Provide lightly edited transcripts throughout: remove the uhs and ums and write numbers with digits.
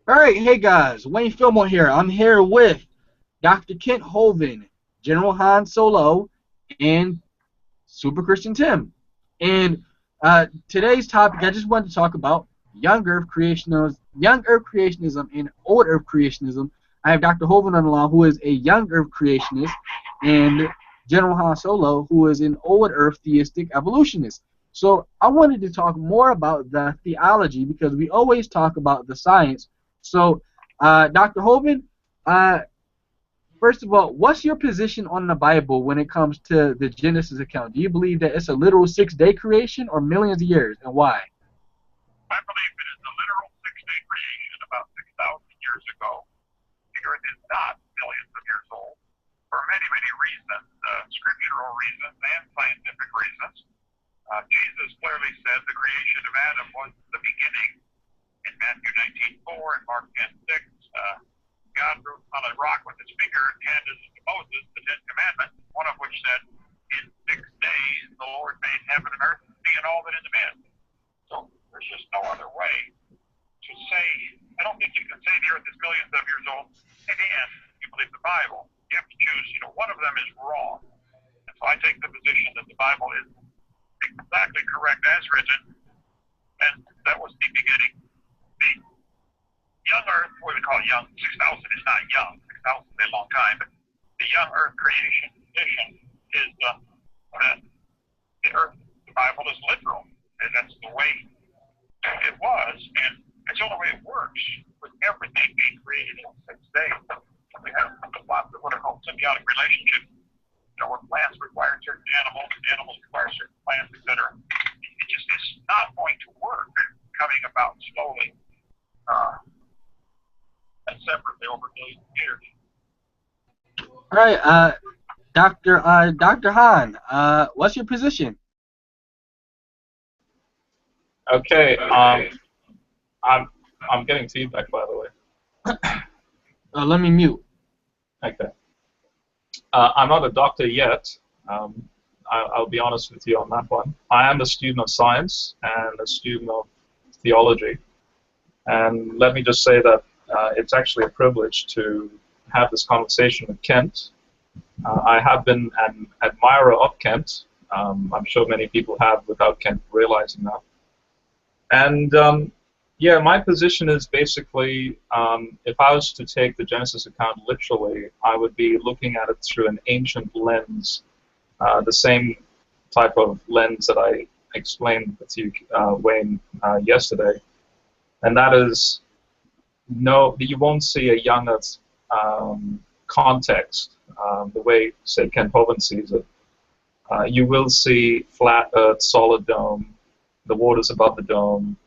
All right, hey guys, Wayne Fillmore here. I'm here with Dr. Kent Hovind, General Han Solo, and Super Christian Tim. And today's topic, I just wanted to talk about young Earth creationism and old Earth creationism. I have Dr. Hovind on the line, who is a young Earth creationist, and General Han Solo, who is an old Earth theistic evolutionist. So I wanted to talk more about the theology because we always talk about the science. So, Dr. Hovind, uh, first of all, what's your position on the Bible when it comes to the Genesis account? Do you believe that it's a literal 6-day creation or millions of years, and why? I believe it is a literal 6-day creation about 6,000 years ago. The earth is not millions of years old for many, many reasons, scriptural reasons and scientific reasons. Jesus clearly said the creation of Adam was the beginning. In Matthew 19:4 and Mark 10:6, God wrote on a rock with his finger and handed to Moses the 10 Commandments, one of which said, in 6 days the Lord made heaven and earth, and all that is in. So there's just no other way to say, I don't think you can say the earth is millions of years old and you believe the Bible. You have to choose, one of them is wrong. And so I take the position that the Bible is exactly correct as written, and that was the beginning. The young earth, what we call young, 6,000 is not young, 6,000 is a long time, but the young earth creation position is that the earth, the Bible is literal, and that's the way it was, and it's the only way it works with everything being created in 6 days. We have lots of what are called symbiotic relationships, where plants require certain animals require certain plants, etc. It just is not going to work coming about slowly and separately over millions of years. All right, Dr. Han, what's your position? Okay, I'm getting feedback, by the way. Let me mute. Okay. I'm not a doctor yet. I'll be honest with you on that one. I am a student of science and a student of theology. And let me just say that it's actually a privilege to have this conversation with Kent. I have been an admirer of Kent. I'm sure many people have without Kent realizing that. And yeah, my position is basically, if I was to take the Genesis account literally, I would be looking at it through an ancient lens, the same type of lens that I explained with you, Wayne, yesterday. And that is, no, you won't see a young Earth context, the way, say, Ken Hovind sees it. You will see flat Earth, solid dome, the waters above the dome,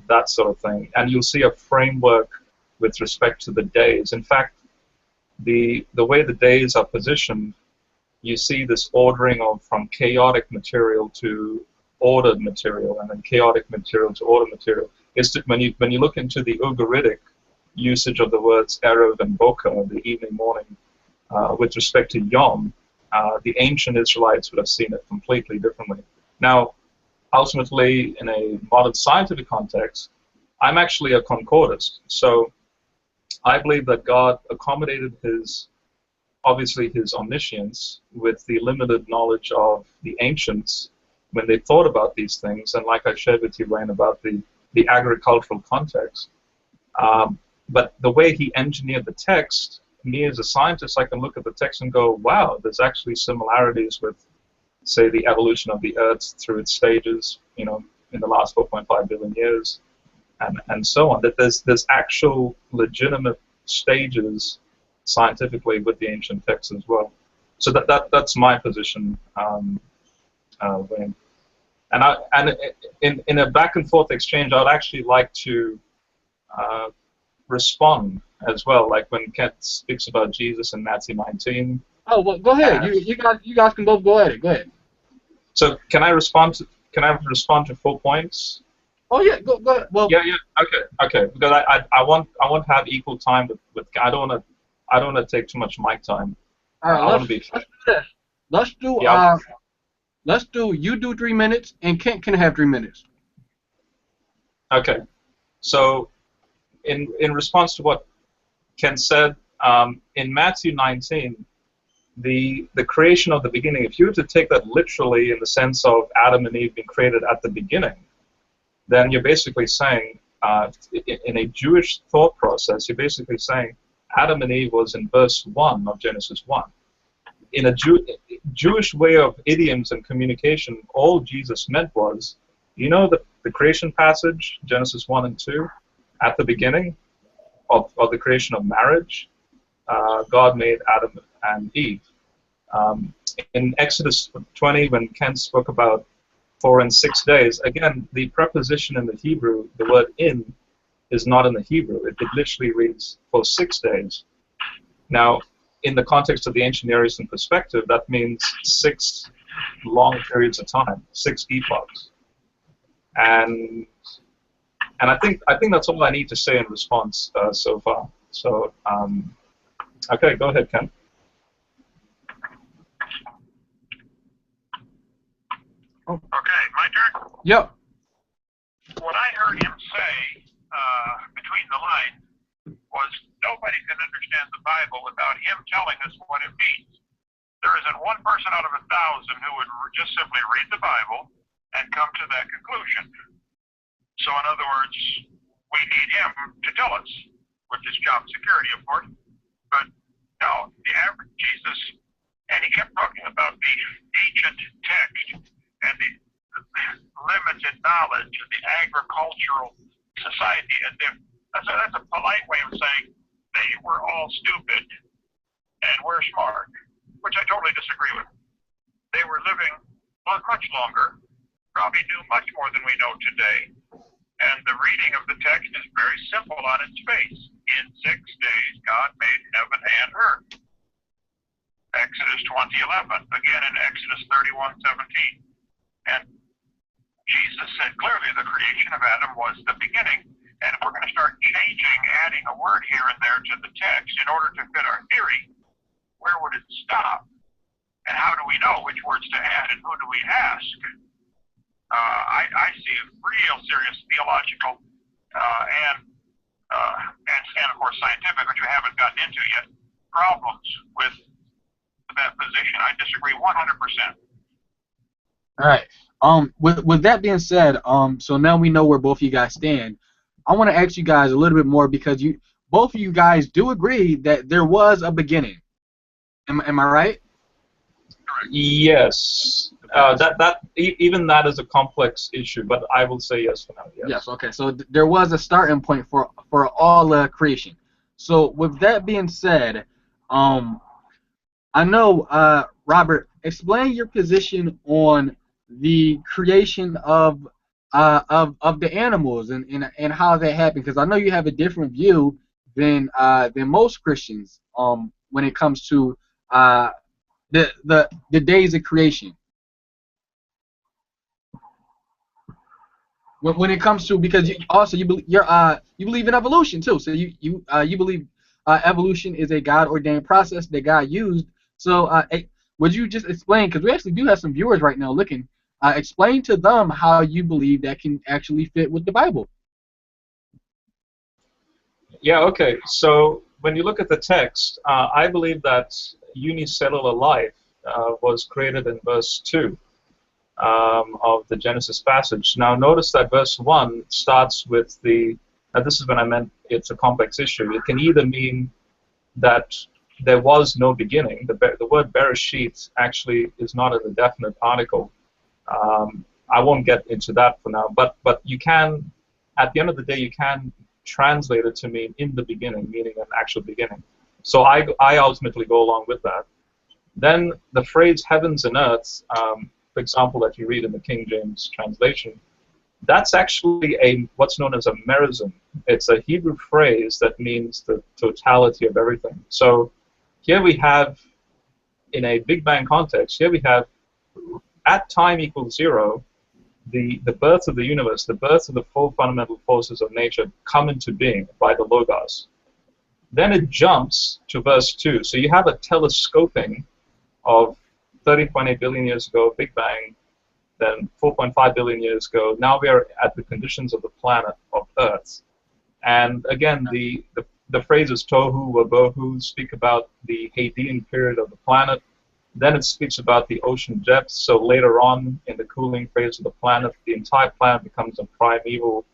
that sort of thing. And you'll see a framework with respect to the days. In fact, the way the days are positioned, you see this ordering of from chaotic material to ordered material, and then chaotic material to ordered material. When you look into the Ugaritic usage of the words Erev and Boker, the evening, morning, with respect to Yom, the ancient Israelites would have seen it completely differently. Now, ultimately, in a modern scientific context, I'm actually a concordist. So I believe that God accommodated obviously his omniscience with the limited knowledge of the ancients when they thought about these things, and like I shared with you, Wayne, about the agricultural context. But the way he engineered the text, me as a scientist, I can look at the text and go, wow, there's actually similarities with, say, the evolution of the Earth through its stages, in the last 4.5 billion years, and so on. That there's actual legitimate stages scientifically with the ancient texts as well. So that's my position, Wayne. And in a back and forth exchange, I'd actually like to respond as well, like when Kent speaks about Jesus in Matthew 19. Oh, well, go ahead. You guys can both go at it. Go ahead. So can I respond to 4 points? Oh yeah, go ahead. Well, yeah. Okay. Because I want to have equal time with. I don't want to take too much mic time. All right, I want to be. Let's do Let's do, you do 3 minutes, and Kent can have 3 minutes. Okay. So in response to what Ken said, in Matthew 19, the creation of the beginning, if you were to take that literally in the sense of Adam and Eve being created at the beginning, then you're basically saying, in a Jewish thought process, you're basically saying Adam and Eve was in verse 1 of Genesis 1. In a Jewish way of idioms and communication, all Jesus meant was, you know, the creation passage, Genesis 1 and 2, at the beginning of the creation of marriage, God made Adam and Eve. In Exodus 20, when Ken spoke about 4 and 6 days, again, the preposition in the Hebrew, the word in, is not in the Hebrew. It literally reads for 6 days. Now, in the context of the ancient Near Eastern perspective, that means 6 long periods of time, 6 epochs. And I think that's all I need to say in response so far. So, okay, go ahead, Ken. Okay, my turn? Yep. What I heard him say between the lines was nobody can understand the Bible without him telling us what it means. There isn't one person out of 1,000 who would just simply read the Bible and come to that conclusion. So in other words, we need him to tell us, which is job security, of course. But no, the average Jesus, and he kept talking about the ancient text and the limited knowledge of the agricultural society, as if that's a polite way of saying they were all stupid and we're smart, which I totally disagree with. They were living much longer, probably knew much more than we know today, and the reading of the text is very simple on its face. In 6 days, God made heaven and earth. Exodus 20:11, again in Exodus 31:17. And Jesus said clearly the creation of Adam was the beginning. And if we're going to start changing, adding a word here and there to the text in order to fit our theory, where would it stop? And how do we know which words to add and who do we ask? I see a real serious theological and of course scientific, which we haven't gotten into yet, problems with that position. I disagree 100%. All right. With that being said, so now we know where both of you guys stand. I want to ask you guys a little bit more because both of you guys do agree that there was a beginning. Am I right? Yes. Even that is a complex issue, but I will say yes for now. Yes. Yes. Okay. So there was a starting point for all creation. So with that being said, I know, Robert, explain your position on the creation of the animals and how that happened, because I know you have a different view than most Christians when it comes to the days of creation. When it comes to, because you believe in evolution too, so you believe evolution is a God-ordained process that God used. So would you just explain, because we actually do have some viewers right now looking, explain to them how you believe that can actually fit with the Bible. Yeah, okay. So when you look at the text, I believe that unicellular life was created in verse 2 of the Genesis passage. Now notice that verse 1 starts with this is when I meant it's a complex issue. It can either mean that there was no beginning. The word Bereshit actually is not a definite article. I won't get into that for now, but you can, at the end of the day, you can translate it to mean in the beginning, meaning an actual beginning. So I ultimately go along with that. Then the phrase heavens and earth, for example, that you read in the King James translation, that's actually what's known as a merism. It's a Hebrew phrase that means the totality of everything. So here we have, in a Big Bang context, here we have at time equals 0, the birth of the universe, the birth of the 4 fundamental forces of nature come into being by the Logos. Then it jumps to verse 2. So you have a telescoping of 30.8 billion years ago, Big Bang, then 4.5 billion years ago. Now we are at the conditions of the planet of Earth. And again, the phrases tohu or bohu speak about the Hadean period of the planet. Then it speaks about the ocean depths. So later on in the cooling phase of the planet, the entire planet becomes a primeval,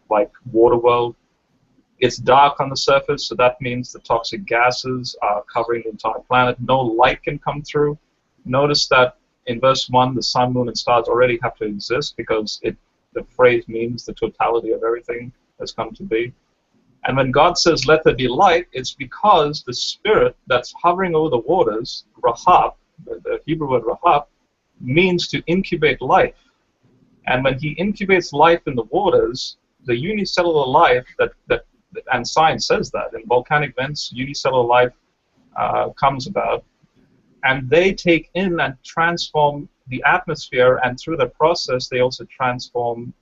like, water world. It's dark on the surface, so that means the toxic gases are covering the entire planet. No light can come through. Notice that in verse 1, the sun, moon, and stars already have to exist because the phrase means the totality of everything has come to be. And when God says, let there be light, it's because the spirit that's hovering over the waters, rahab, the Hebrew word rahab, means to incubate life. And when he incubates life in the waters, the unicellular life and science says that in volcanic vents, unicellular life comes about, and they take in and transform the atmosphere, and through the process, they also transform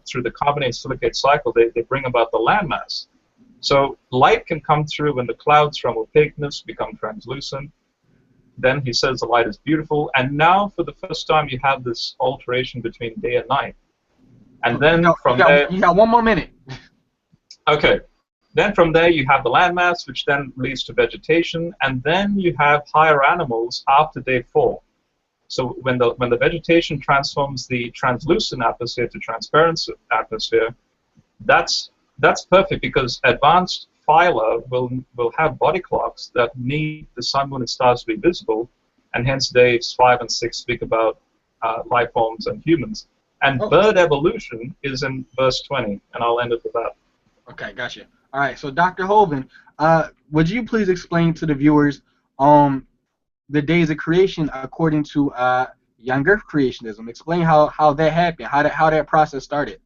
through the carbonate silicate cycle. They bring about the landmass. So light can come through when the clouds from opaqueness become translucent. Then he says the light is beautiful, and now for the first time you have this alteration between day and night. And then you got 1 more minute. Okay. Then from there you have the landmass, which then leads to vegetation, and then you have higher animals after day 4. So when the vegetation transforms the translucent atmosphere to transparent atmosphere, that's perfect, because advanced phyla will have body clocks that need the sun, moon, and stars to be visible, and hence days 5 and 6 speak about life forms and humans. And bird evolution is in verse 20, and I'll end it with that. Okay, gotcha. All right, so Dr. Hovind, would you please explain to the viewers the days of creation according to young Earth creationism? Explain how that happened, how that process started.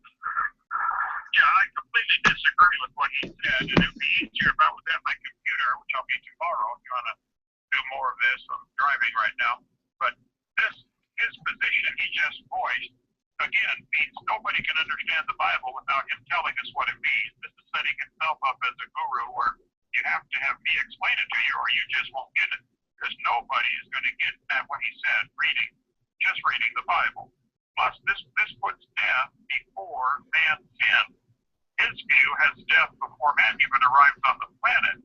Yeah, I completely disagree with what he said, and it would be easier if I was at my computer, which I'll be tomorrow if you want to do more of this. I'm driving right now. But his position he just voiced, again, means nobody can understand the Bible without him telling us what it means. This is setting himself up as a guru where you have to have me explain it to you or you just won't get it. Because nobody is going to get at what he said just reading the Bible. Plus, this puts death before man's sin. His view has death before man even arrives on the planet.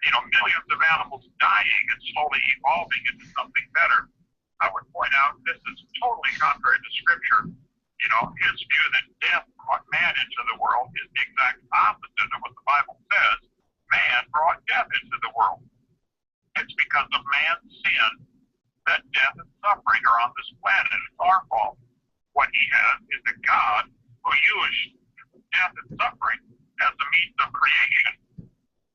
You know, millions of animals dying and slowly evolving into something better. I would point out this is totally contrary to Scripture. You know, his view that death brought man into the world is the exact opposite of what the Bible says. Man brought death into the world. It's because of man's sin that death and suffering are on this planet. It's our fault. What he has is a God who used death and suffering as a means of creation,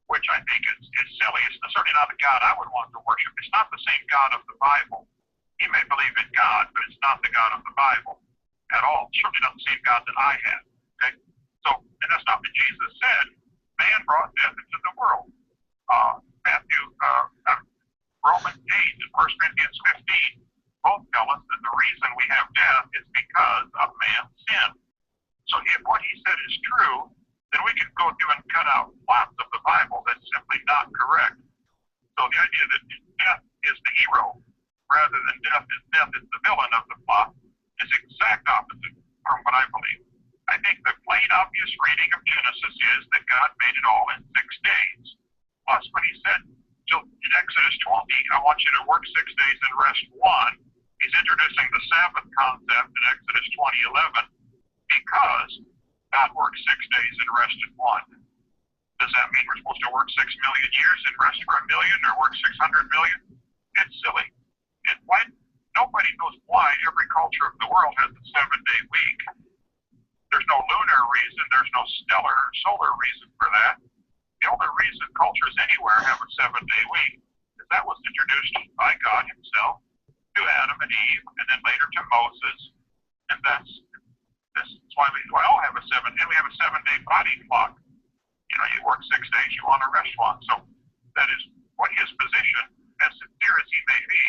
which I think is silly. It's certainly not a God I would want to worship. It's not the same God of the Bible. He may believe in God, but it's not the God of the Bible at all. Certainly not the same God that I have. Okay? So, and that's not what Jesus said. Man brought death into the world. Romans 8 and 1 Corinthians 15 both tell us that the reason we have death is because of man's sin. So if what he said is true, then we can go through and cut out lots of the Bible that's simply not correct. So the idea that death is the hero rather than death is the villain of the plot is exact opposite from what I believe. I think the plain obvious reading of Genesis is that God made it all in 6 days. Plus when he said in Exodus 20, I want you to work 6 days and rest 1, he's introducing the Sabbath concept in Exodus 20:11 because God worked 6 days and rested 1. Does that mean we're supposed to work 6 million years and rest for 1 million or work 600 million? It's silly. And why? Nobody knows why every culture of the world has a 7-day week. There's no lunar reason, there's no stellar or solar reason for that. The only reason cultures anywhere have a 7-day week is that was introduced by God himself to Adam and Eve, and then later to Moses. And that's why we all have a 7, and we have a 7-day body clock. You know, you work 6 days, you want to rest 1. So that is what his position, as sincere as he may be,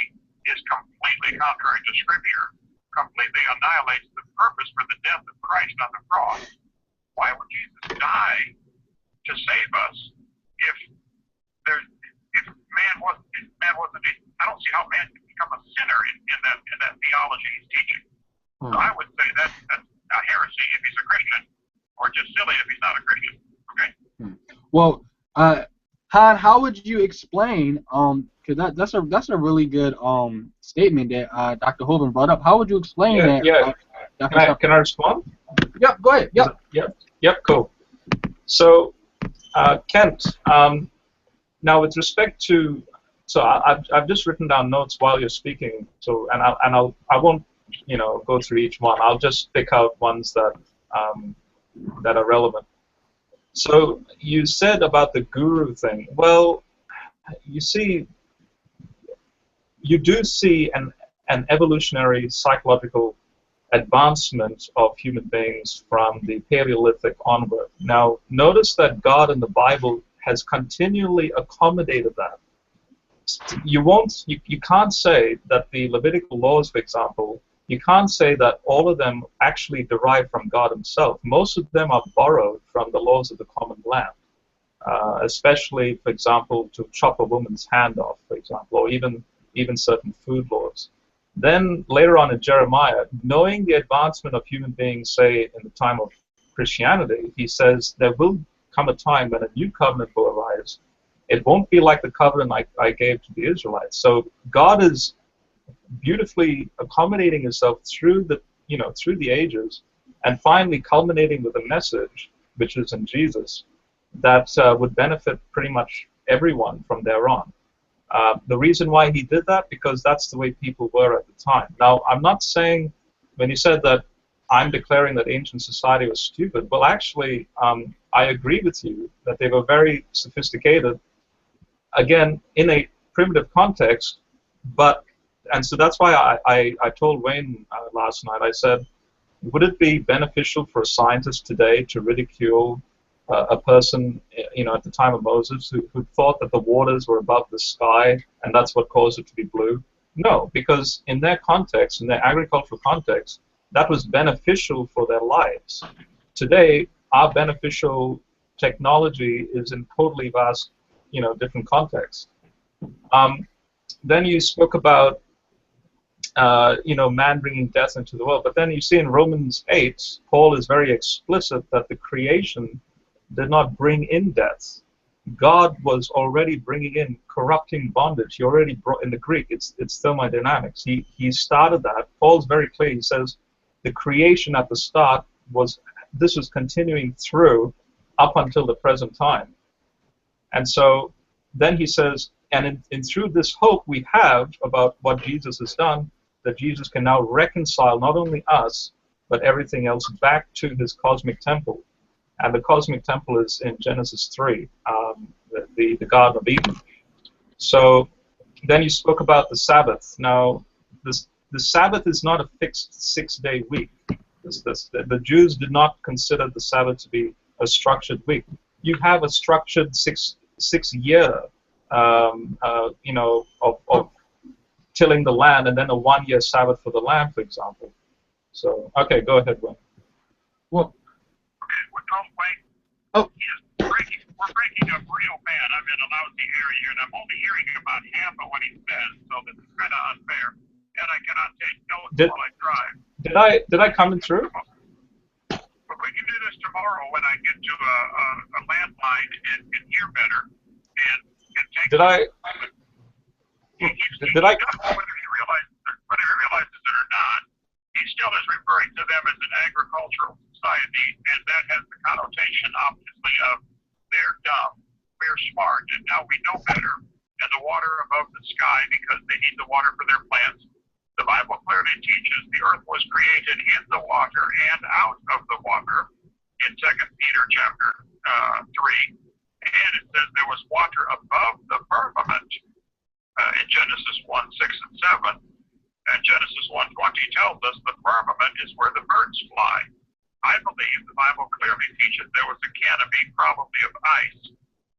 is completely contrary to Scripture, completely annihilates the purpose for the death of Christ on the cross. Why would Jesus die to save us if man wasn't? I don't see how man can become a sinner in that theology he's teaching. So I would say that's a heresy if he's a Christian, or just silly if he's not a Christian. Okay. Well, Han, how would you explain? Because that's a really good statement that Dr. Hovind brought up. How would you explain Yeah, that? yeah. Dr. Sharp? Can I respond? Yep, go ahead. Yep. Yep, cool. So, Kent, now with respect to, so I've just written down notes while you're speaking. So, I won't, go through each one. I'll just pick out ones that that are relevant. So you said about the guru thing. Well, you see, you do see an evolutionary psychological advancement of human beings from the Paleolithic onward. Now, notice that God in the Bible has continually accommodated that. You can't say that the Levitical laws, for example, you can't say that all of them actually derive from God himself. Most of them are borrowed from the laws of the common land, especially, for example, to chop a woman's hand off, for example, or even certain food laws. Then later on in Jeremiah, knowing the advancement of human beings, say, in the time of Christianity, he says there will come a time when a new covenant will arise. It won't be like the covenant I gave to the Israelites. So God is beautifully accommodating himself through the ages, and finally culminating with a message, which is in Jesus, that would benefit pretty much everyone from there on. The reason why he did that, because that's the way people were at the time. Now, I'm not saying, when you said that I'm declaring that ancient society was stupid, well, actually, I agree with you that they were very sophisticated, again, in a primitive context, and so that's why I told Wayne last night, I said, would it be beneficial for a scientist today to ridicule a person, at the time of Moses, who thought that the waters were above the sky and that's what caused it to be blue? No, because in their context, in their agricultural context, that was beneficial for their lives. Today, our beneficial technology is in totally vast, different contexts. Then you spoke about, man bringing death into the world. But then you see in Romans 8, Paul is very explicit that the creation did not bring in death. God was already bringing in corrupting bondage. He already brought, in the Greek, it's thermodynamics. He started that. Paul's very clear. He says the creation at the start was continuing through up until the present time. And so then he says, and through this hope we have about what Jesus has done, that Jesus can now reconcile not only us, but everything else back to his cosmic temple. And the cosmic temple is in Genesis 3, the Garden of Eden. So then you spoke about the Sabbath. Now, the Sabbath is not a fixed 6-day week. The Jews did not consider the Sabbath to be a structured week. You have a structured six year, of tilling the land, and then a 1-year Sabbath for the land, for example. So, okay, go ahead, Wayne. Well, Wayne. Oh. We're breaking up real bad. I'm in a lousy area, and I'm only hearing about half of what he says, so this is kind of unfair. And I cannot take notes while I drive. Did I come in through? But we can do this tomorrow when I get to a landline and can hear better. And take. Did I? Whether he realizes it or not, he still is referring to them as an agricultural society, and that has the connotation, obviously, of they're dumb, we're smart, and now we know better. And the water above the sky, because they need the water for their plants. The Bible clearly teaches the earth was created in the water and out of the water in 2 Peter chapter 3. And it says there was water above the firmament in Genesis 1, 6, and 7. And Genesis 1:20 tells us the firmament is where the birds fly. I believe the Bible clearly teaches there was a canopy, probably of ice,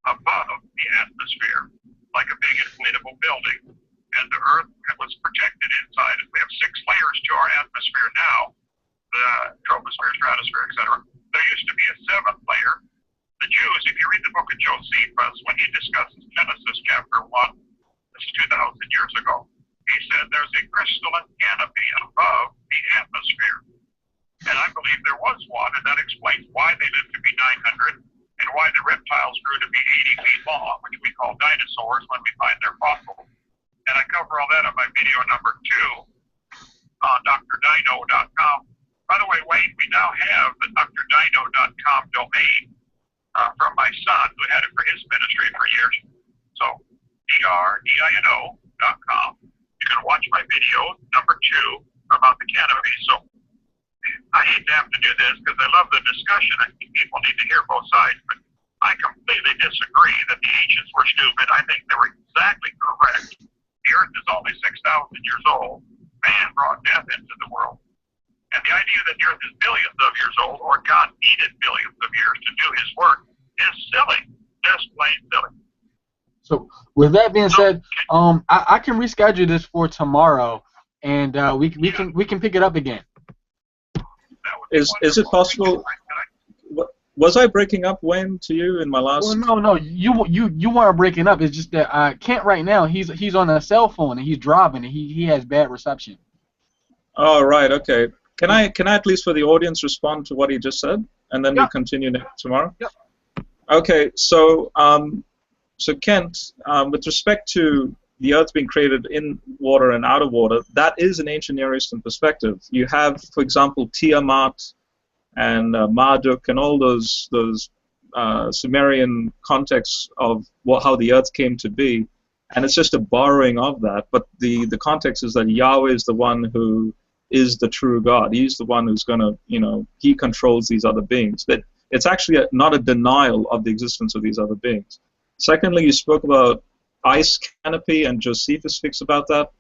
above the atmosphere, like a big inflatable building. And the earth was protected inside. We have 6 layers to our atmosphere now, the troposphere, stratosphere, etc. There used to be a 7th layer. The Jews, if you read the book of Josephus, when he discusses Genesis chapter 1, this is 2,000 years ago, he said there's a crystalline canopy above the atmosphere. And I believe there was one, and that explains why they lived to be 900 and why the reptiles grew to be 80 feet long, which we call dinosaurs when we find their fossils. And I cover all that on my video number 2 on drdino.com. By the way, Wayne, we now have the drdino.com domain from my son, who had it for his ministry for years. So, drdino.com. You can watch my video number 2 about the canopy. So, I hate to have to do this because I love the discussion. I think people need to hear both sides, but I completely disagree that the ancients were stupid. I think they were exactly correct. The earth is only 6,000 years old. Man brought death into the world. And the idea that the earth is billions of years old, or God needed billions of years to do his work, is silly. Just plain silly. So, with that being said, I can reschedule this for tomorrow, and we can pick it up again. Is it possible? Was I breaking up, Wayne, to you in my last? Well, no, you weren't breaking up. It's just that Kent right now he's on a cell phone and he's driving and he has bad reception. Oh, right, okay. Can I at least for the audience respond to what he just said, and then we continue tomorrow? Yep. Okay, so Kent, with respect to the Earth being created in water and out of water, that is an ancient Near Eastern perspective. You have, for example, Tiamat and Marduk and all those Sumerian contexts of how the Earth came to be, and it's just a borrowing of that. But the context is that Yahweh is the one who is the true God. He's the one who's going to, he controls these other beings. That it's actually not a denial of the existence of these other beings. Secondly, you spoke about ice canopy, and Josephus speaks about that.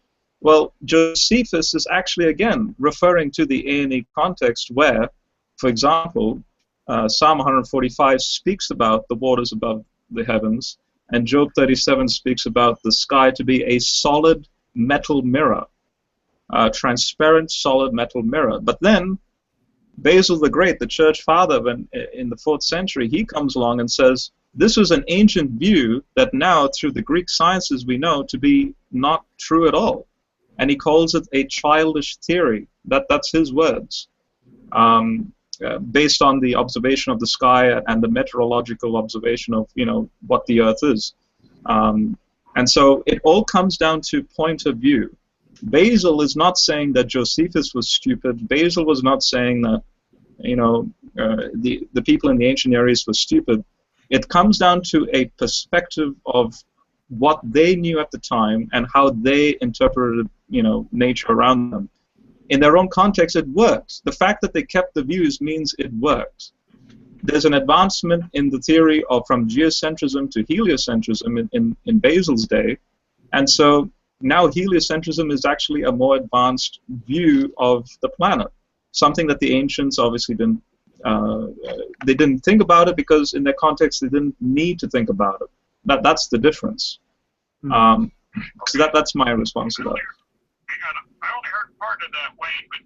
Well, Josephus is actually, again, referring to the A&E context where, for example, Psalm 145 speaks about the waters above the heavens, and Job 37 speaks about the sky to be a solid metal mirror, a transparent, solid metal mirror. But then, Basil the Great, the church father in the 4th century, he comes along and says, this was an ancient view that now, through the Greek sciences, we know to be not true at all. And he calls it a childish theory. That's his words. Based on the observation of the sky and the meteorological observation of, what the Earth is. And so it all comes down to point of view. Basil is not saying that Josephus was stupid. Basil was not saying that, the people in the ancient Near East were stupid. It comes down to a perspective of what they knew at the time and how they interpreted, nature around them. In their own context, it worked. The fact that they kept the views means it worked. There's an advancement in the theory of from geocentrism to heliocentrism in Basil's day, and so now heliocentrism is actually a more advanced view of the planet, something that the ancients obviously didn't. They didn't think about it because in their context they didn't need to think about it. That's the difference. So that's my response to that. I only heard part of that, Wayne, but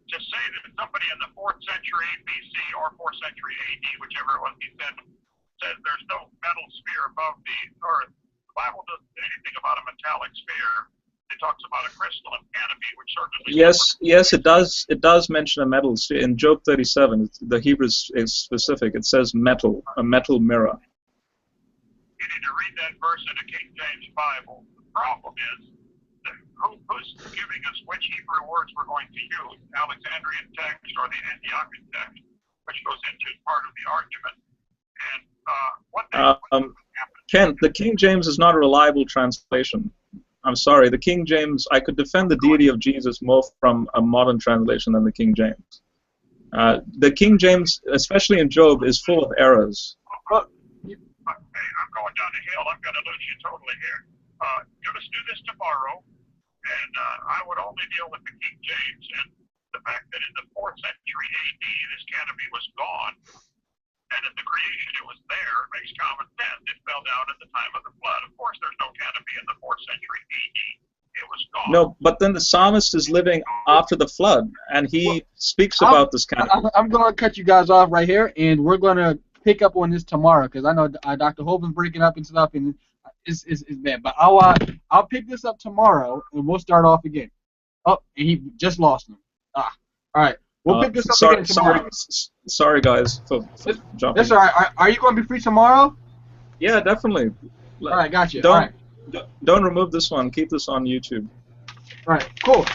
to say that somebody in the 4th century BC or 4th century AD, whichever it was, he says there's no metal sphere above the Earth. The Bible doesn't say anything about a metallic sphere. It talks about a crystalline canopy, which certainly. Yes, it does. It does mention a metal sphere in Job 37. The Hebrew is specific. It says metal, a metal mirror. You need to read that verse in the King James Bible. The problem is, who's giving us which Hebrew words we're going to use, Alexandrian text or the Antiochian text, which goes into part of the argument. And Kent, the King James is not a reliable translation. I'm sorry, the King James, I could defend the deity of Jesus more from a modern translation than the King James. The King James, especially in Job, is full of errors. Okay, I'm going down the hill. I'm going to lose you totally here. Let's do this tomorrow, and I would only deal with the King James and the fact that in the 4th century AD, this canopy was gone, and at the creation it was there. It makes common sense. It fell down at the time of the flood. Of course, there's no canopy in the 4th century AD. It was gone. No, but then the psalmist is living after the flood, and he speaks about this canopy. I'm going to cut you guys off right here, and we're going to pick up on this tomorrow because I know Dr. Hovind's breaking up and stuff, and it's bad. But I'll pick this up tomorrow, and we'll start off again. Oh, and he just lost him. All right. We'll pick this up again tomorrow. Sorry, guys, for jumping. That's all right. Are you going to be free tomorrow? Yeah, definitely. All right, got you. Don't remove this one. Keep this on YouTube. All right, cool.